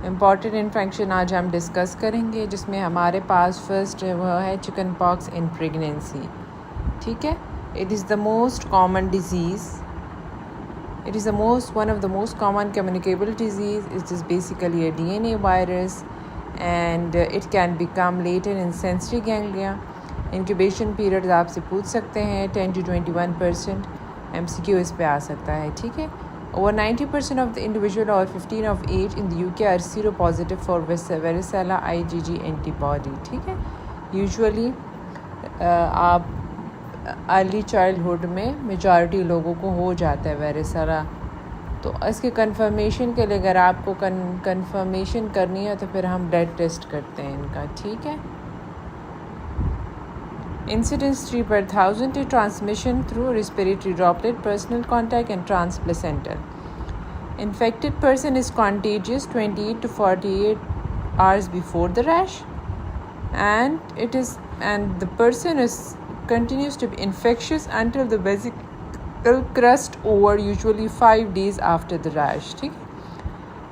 Important infection आज हम discuss करेंगे, जिसमें हमारे पास फर्स्ट वह है चिकन पॉक्स इन प्रेगनेंसी। ठीक है, it is the most common disease, it is one of the most common communicable disease. It is basically a DNA virus, and it can become latent in sensory ganglia. Incubation period आपसे पूछ सकते हैं 10 to 21%, MCQ इस पे आ सकता है। ठीक है, over 90% of the individual or 15 of age in the UK are seropositive for varicella IgG antibody। ठीक है, यूजुअली आप अर्ली चाइल्डहुड में मेजॉरिटी लोगों को हो जाता है वेरिसेला। तो इसके कंफर्मेशन के लिए अगर आपको कंफर्मेशन करनी है तो फिर हम ब्लड टेस्ट करते हैं इनका। ठीक है, incidence 3/1000 to transmission through respiratory droplet, personal contact and transplacental. Infected person is contagious 28 to 48 hours before the rash, and the person continues to be infectious until the vesical crust over, usually 5 days after the rash. ठीक है,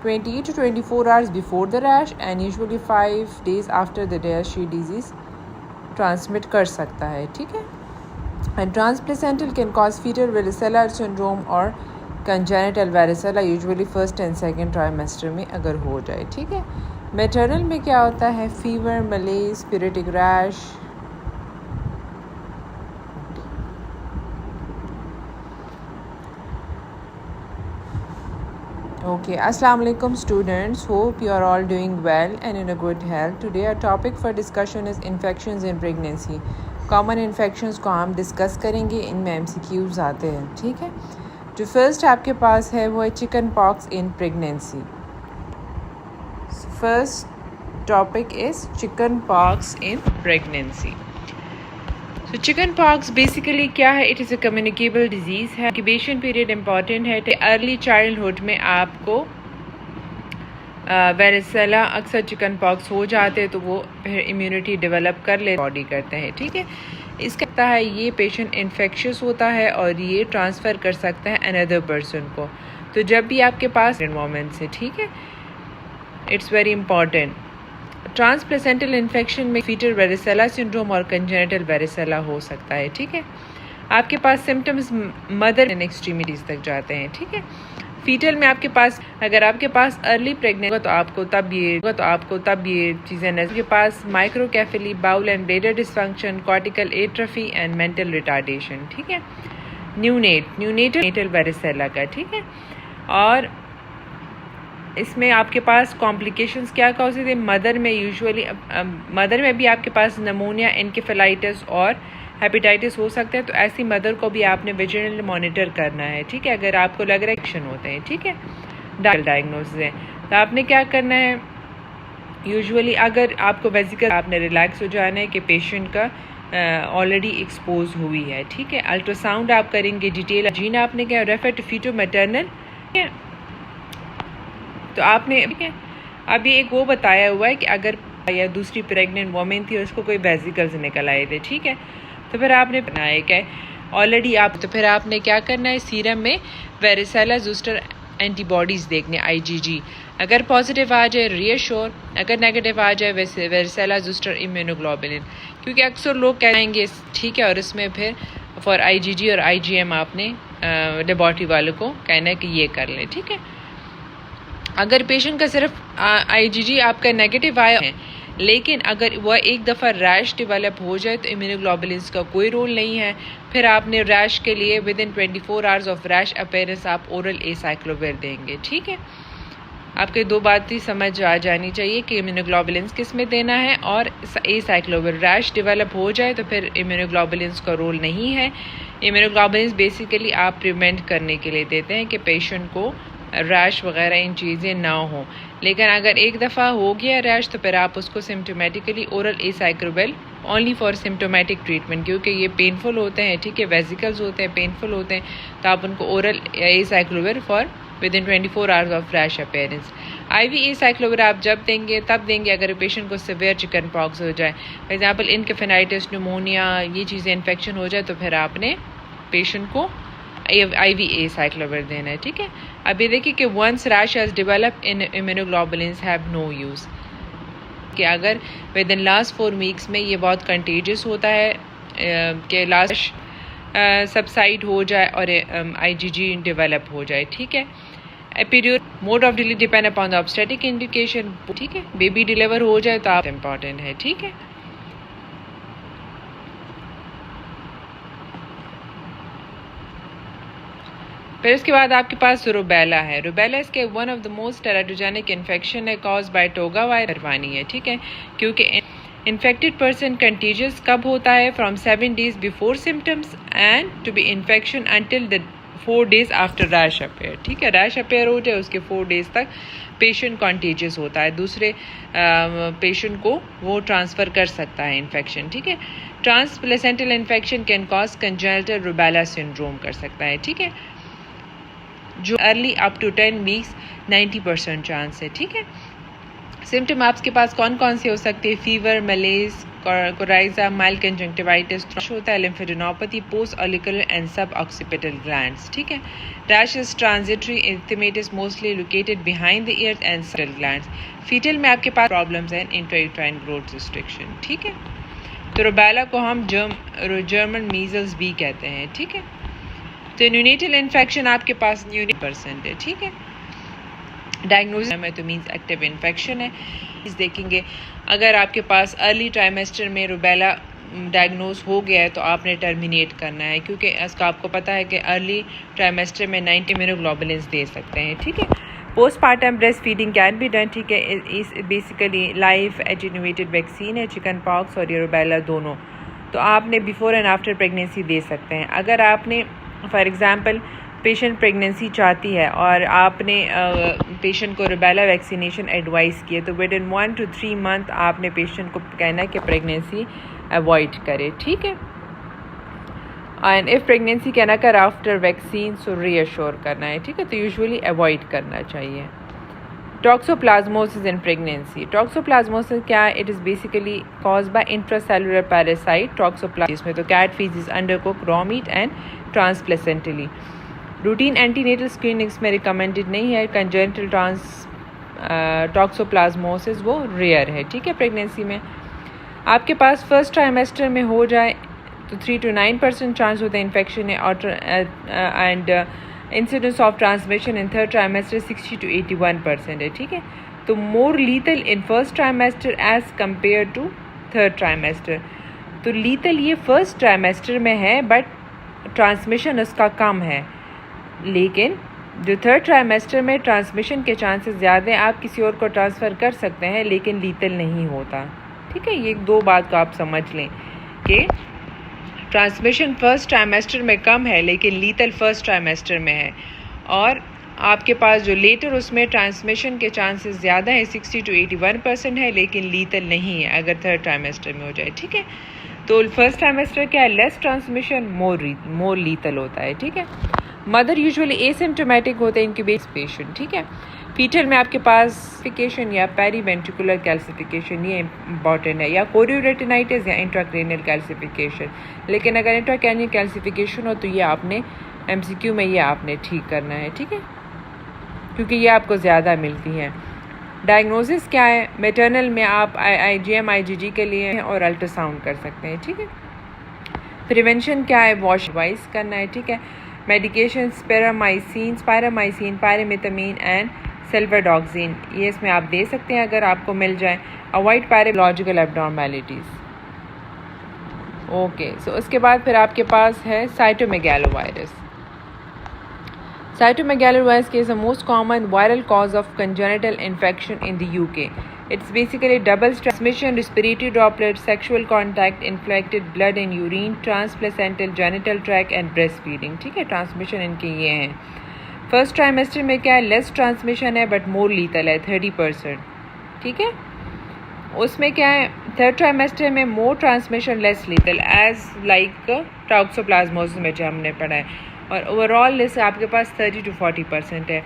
28 to 24 hours before the rash and usually 5 days after the rash ये disease transmit कर सकता है। ठीक है, and transplacental can cause fetal varicella syndrome or congenital varicella, usually first and second trimester में अगर हो जाए। ठीक है, maternal में क्या होता है, fever, malaise, pyretic rash। Okay, Assalamu alaikum students, hope you are all doing well and in a good health. Today our topic for discussion is infections in pregnancy. Common infections को हम discuss करेंगे, इनमें MCQs आते हैं। ठीक है, जो first आपके पास है वो है chicken pox in pregnancy. First topic is chicken pox in pregnancy. तो चिकन पॉक्स बेसिकली क्या है, it is a communicable disease है। इंक्यूबेशन पीरियड इम्पॉर्टेंट है। अर्ली चाइल्डहुड में आपको वेरिसेला अक्सर चिकन पॉक्स हो जाते हैं तो वो फिर इम्यूनिटी डेवलप कर ले बॉडी करते हैं। ठीक है, इसका कहता है ये पेशेंट इन्फेक्शियस होता है और ये ट्रांसफ़र कर सकता है अनदर पर्सन को। तो जब भी आपके पास एनवायरमेंट से, ठीक है, इट्स वेरी इंपॉर्टेंट। ट्रांसप्लेसेंटल इन्फेक्शन में फीटल वेरिसेला सिंड्रोम और कंजेनिटल वेरिसेला हो सकता है। ठीक है, आपके पास सिम्टम्स मदर एंड एक्सट्रीमिटीज़ तक जाते हैं। ठीक है, फीटल में आपके पास अगर आपके पास अर्ली प्रेगनेंट होगा तो आपको तब ये चीज़ें नजर के पास microcephaly, bowel and bladder dysfunction, cortical atrophy and mental retardation. ठीक है, न्यूनेटल वेरिसेला का। ठीक है, और इसमें आपके पास कॉम्प्लिकेशंस क्या हो सकते हैं, मदर में भी आपके पास नमोनिया, एनकेफेलाइटिस और हेपेटाइटिस हो सकता है। तो ऐसी मदर को भी आपने विजिलेंट मॉनिटर करना है। ठीक है, अगर आपको लग रहा है एक्शन होते हैं। ठीक है, डायग्नोसिस है तो आपने क्या करना है, यूजुअली अगर आपको वेसिकल आपने रिलैक्स हो जाना है कि पेशेंट का ऑलरेडी एक्सपोज हुई है। ठीक है, अल्ट्रासाउंड आप करेंगे, डिटेल जीन आपने क्या रेफर टू फीटो मैटरनल। तो आपने अभी एक वो बताया हुआ है कि अगर या दूसरी प्रेग्नेंट वोमेन थी और उसको कोई वेसिकल्स निकल आए थे। ठीक है, तो फिर आपने बनाया क्या ऑलरेडी तो फिर आपने क्या करना है, सीरम में वेरिसेला ज़ोस्टर एंटीबॉडीज़ देखने, IgG। अगर पॉजिटिव आ जाए रीअश्योर, अगर नेगेटिव आ जाए वेरिसेला ज़ोस्टर इम्यूनोग्लोबुलिन, क्योंकि अक्सर लोग कहेंगे। ठीक है, और इसमें फिर फॉर IgG और IgM आपने लेबॉर्ट्री वालों को कहना है कि ये कर लें। ठीक है, अगर पेशेंट का सिर्फ IgG आपका नेगेटिव आया है, लेकिन अगर वह एक दफ़ा रैश डेवलप हो जाए तो इम्यूनोग्लोबुलिन्स का कोई रोल नहीं है। फिर आपने रैश के लिए with in 24 hours of rash appearance आप ओरल एसाइक्लोविर देंगे। ठीक है, आपके दो बातें समझ आ जानी चाहिए कि इम्यूनोग्लोबुलिन्स किस में देना है और एसाइक्लोविर। रैश डेवलप हो जाए तो फिर इम्यूनोग्लोबुलिन्स का रोल नहीं है। इम्यूनोग्लोबुलिन्स बेसिकली आप प्रिवेंट करने के लिए देते हैं कि पेशेंट को रैश वगैरह इन चीज़ें ना हो। लेकिन अगर एक दफ़ा हो गया रैश तो फिर आप उसको symptomatically oral acyclovir only for symptomatic treatment, क्योंकि ये पेनफुल होते हैं। ठीक है, वेसिकल्स होते हैं, पेनफुल होते हैं, तो आप उनको oral acyclovir for with in 24 hours of rash appearance. IV acyclovir आप जब देंगे तब देंगे अगर पेशेंट को सिवियर चिकन पॉक्स हो जाए, फॉर एग्जाम्पल इनकेफेलाइटिस, न्यूमोनिया, ये चीज़ें इन्फेक्शन हो जाए तो फिर आपने पेशेंट को IVA साइक्लोविरिन है, ठीक है। अब ये देखिए कि once rash has develop in immunoglobulins have no use, कि अगर विद इन लास्ट 4 वीक्स में ये बहुत कंटेजियस होता है कि लास्ट सबसाइड हो जाए और IgG डेवलप हो जाए, ठीक है। Epidural mode of delivery depend upon the obstetric indication, ठीक है। बेबी डिलीवर हो जाए तो आप इम्पॉर्टेंट है, ठीक है। फिर इसके बाद आपके पास रुबेला है। रुबेला इसके one of the most teratogenic infection है, कॉज बाय टोगा वायरस है, ठीक है। क्योंकि इन्फेक्टेड पर्सन कंटीजियस कब होता है? From 7 days before symptoms and to be infection until the 4 days after rash appear, ठीक है। रैश अपेयर हो जाए उसके 4 days तक पेशेंट कंटीजियस होता है, दूसरे पेशेंट को वो ट्रांसफ़र कर सकता है इन्फेक्शन, ठीक है। Transplacental infection can cause congenital rubella syndrome कर सकता है, ठीक है, जो early up to 10 weeks 90% chance है, ठीक है। सिम्टम आपके पास कौन कौन से हो सकते हैं? Fever, malaise, coryza, mild conjunctivitis होता है, lymphadenopathy, post auricular and sub occipital glands, ठीक है। Rash is transitory, erythematous mostly located behind the ear and subtle glands. Fetal में आपके पास प्रॉब्लम्स हैं, इंट्रायूट्राइन ग्रोथ रिस्ट्रिक्शन, ठीक है। तो रुबेला को हम जर्मन मीजल्स भी कहते हैं, ठीक है। तो न्यूनेटल इन्फेक्शन आपके पास 90% है, ठीक है। डायग्नोसिस में तो मीन्स एक्टिव इन्फेक्शन है। इस देखेंगे अगर आपके पास अर्ली ट्राइमेस्टर में रुबेला डायग्नोज हो गया है तो आपने टर्मिनेट करना है, क्योंकि इसका आपको पता है कि अर्ली ट्राइमेस्टर में 90 इम्यूनोग्लोबुलिन्स दे सकते हैं, ठीक है। Postpartum breast feeding can be done, ठीक है। इस बेसिकली लाइफ एटेन्यूएटेड वैक्सीन है, चिकन पॉक्स और ये रुबेला दोनों, तो आपने बिफोर एंड आफ्टर प्रेगनेंसी दे सकते हैं। अगर आपने फॉर एग्ज़ाम्पल पेशेंट प्रेगनेंसी चाहती है और आपने पेशेंट को रुबेला वैक्सीनेशन एडवाइस किए तो विद इन 1 to 3 month आपने पेशेंट को कहना है कि प्रेगनेंसी अवॉइड करे, ठीक है। And if pregnancy can occur after vaccine so reassure करना है, ठीक है। तो यूजुअली अवॉइड करना चाहिए। Toxoplasmosis in pregnancy. टॉक्सोप्लाज्मोसिस क्या है? It is basically cause by intracellular parasite toxoplasma में, तो cat faeces, undercook, raw meat and transplacentally. Routine antenatal screenings में रिकमेंडेड नहीं है। कंजेनिटल टॉक्सोप्लाज्मोसिस वो रेयर है, ठीक है। प्रेगनेंसी में आपके पास फर्स्ट ट्राइमेस्टर में हो जाए तो 3 to 9% चांस होता है इन्फेक्शन है, और and incidence of transmission in third trimester 60 to 81% है, ठीक है। तो more lethal in first trimester as compare to third trimester. तो लीथल ये फर्स्ट ट्राइमेस्टर में है बट ट्रांसमिशन उसका कम है, लेकिन जो थर्ड ट्राइमेस्टर में ट्रांसमिशन के चांसेस ज़्यादा हैं, आप किसी और को ट्रांसफ़र कर सकते हैं लेकिन लीथल नहीं होता, ठीक है। ये 2 बात को आप समझ लें कि ट्रांसमिशन फर्स्ट ट्राइमेस्टर में कम है लेकिन लीथल फर्स्ट ट्राइमेस्टर में है, और आपके पास जो लेटर उसमें ट्रांसमिशन के चांसेस ज़्यादा हैं, 60 to 81% है, लेकिन लीथल नहीं है अगर थर्ड ट्राइमेस्टर में हो जाए, ठीक है। तो फर्स्ट ट्राइमेस्टर क्या है? लेस ट्रांसमिशन, मोर लीथल होता है, ठीक है। मदर यूजुअली एसिम्प्टोमेटिक होते हैं इनक्यूबेट पेशेंट, ठीक है। फीटल में आपके पास कैल्सिफिकेशन या पेरीवेंट्रिकुलर कैल्सिफिकेशन ये इंपॉर्टेंट है, या कोरियोरेटिनाइटिस या इंट्राक्रैनियल कैल्सिफिकेशन। लेकिन अगर इंट्राक्रैनियल कैल्सिफिकेशन हो तो ये आपने MCQ में ये आपने ठीक करना है, ठीक है, क्योंकि ये आपको ज़्यादा मिलती हैं। डायग्नोसिस क्या है? मैटरनल में आप IgM IgG के लिए और अल्ट्रासाउंड कर सकते हैं, ठीक है। प्रिवेंशन क्या है? वॉश वाइस करना है, ठीक है। मेडिकेशन स्पायरामाइसिन, पायरामिथामीन एंड सेल्फाडॉक्सिन, ये इसमें आप दे सकते हैं अगर आपको मिल जाए। Avoid पैरालॉजिकल एब्नॉर्मेलिटीज़, okay. सो उसके बाद फिर आपके पास है cytomegalovirus. Cytomegalovirus is the most common viral cause of congenital infection in the UK. It's basically double transmission, respiratory droplets, sexual contact, infected blood and urine, transplacental genital tract and breastfeeding, ठीक है। Transmission इनके ये हैं। First trimester में क्या है? Less transmission है but more lethal है, 30%, ठीक है। उसमें क्या है? थर्ड ट्राइमेस्टर में more transmission, less lethal, as like toxoplasmosis में जो हमने पढ़ा है, और ओवरऑल इससे आपके पास 30 to 40% है।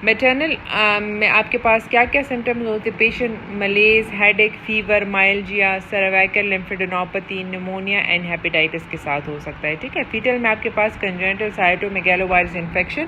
मैटरनल में आपके पास क्या क्या सिम्टम्स होते हैं? Patient malaise, headache, fever, myalgia, cervical lymphadenopathy, pneumonia and hepatitis के साथ हो सकता है, ठीक है। फीटल में आपके पास congenital cytomegalovirus infection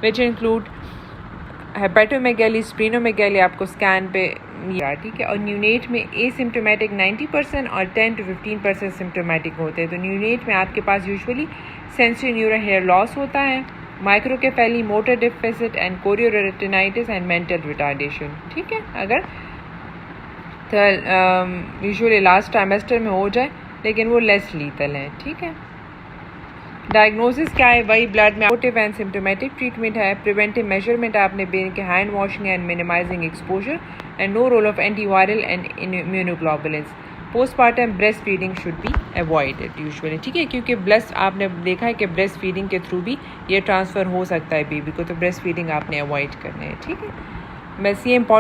which include hepatomegaly, splenomegaly आपको स्कैन पे या, ठीक है। और न्यूनेट में एसिम्टोमेटिक 90% और 10 to 15% सिम्टोमेटिक होते हैं। तो न्यूनेट में आपके पास usually sensory neural hair loss होता है, microcephaly, motor deficit and chorioretinitis and mental retardation, ठीक है। अगर यूजुअली लास्ट ट्राइमेस्टर में हो जाए लेकिन वो लेस लीथल है, ठीक है। डायग्नोसिस क्या है? वही ब्लड में एबॉर्टिव एंड सिम्टोमेटिक ट्रीटमेंट है। प्रिवेंटिव मेजरमेंट आपने बेन के hand washing and minimizing exposure and no role of antiviral and immunoglobulins. Postmortem breast feeding should be avoided usually, ठीक है, क्योंकि ब्रेस्ट आपने देखा है कि ब्रेस्ट फीडिंग के थ्रू भी ये ट्रांसफ़र हो सकता है बेबी को, तो ब्रेस्ट फीडिंग आपने अवॉइड करना है, ठीक है। बस ये